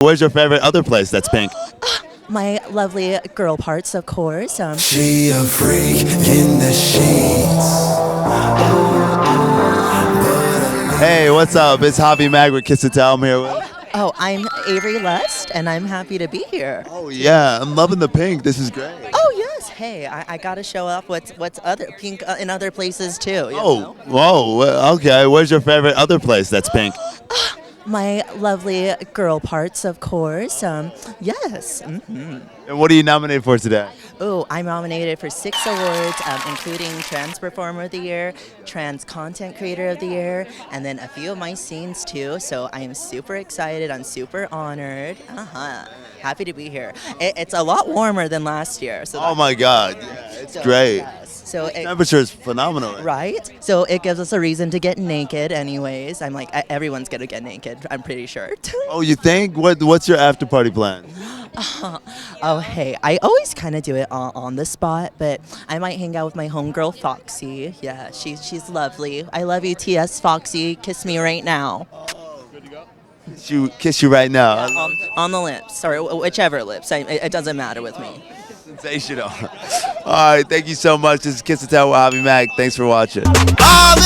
Where's your favorite other place that's pink? My lovely girl parts, of course. She a freak in the sheets. Hey, what's up? It's Javi Mag with Kiss and Tell. I'm here with. Oh, I'm Avery Lust, and I'm happy to be here. Oh yeah, I'm loving the pink. This is great. Oh yes, hey, I gotta show off what's other pink in other places too. You Oh, know? whoa. Okay. Where's your favorite other place that's pink? My lovely girl parts, of course. Yes. And what are you nominated for today? Oh, I'm nominated for 6 awards, including Trans Performer of the Year, Trans Content Creator of the Year, and then a few of my scenes too. So I am super excited. I'm super honored. Happy to be here. It's a lot warmer than last year. So Oh my God. Yeah, it's great. Yes. So Temperature is phenomenal. right? So it gives us a reason to get naked anyways. I'm like, everyone's gonna get naked, I'm pretty sure. Oh, you think? What's your after party plan? Oh, hey, I always kind of do it on the spot, but I might hang out with my homegirl Foxy. Yeah, she's lovely. I love you, TS Foxy. Kiss me right now. Kiss you right now. On the lips, or whichever lips. It doesn't matter with me. Sensational. All right, thank you so much. This is Kiss and Tell with Javi Mac. Thanks for watching. Javi!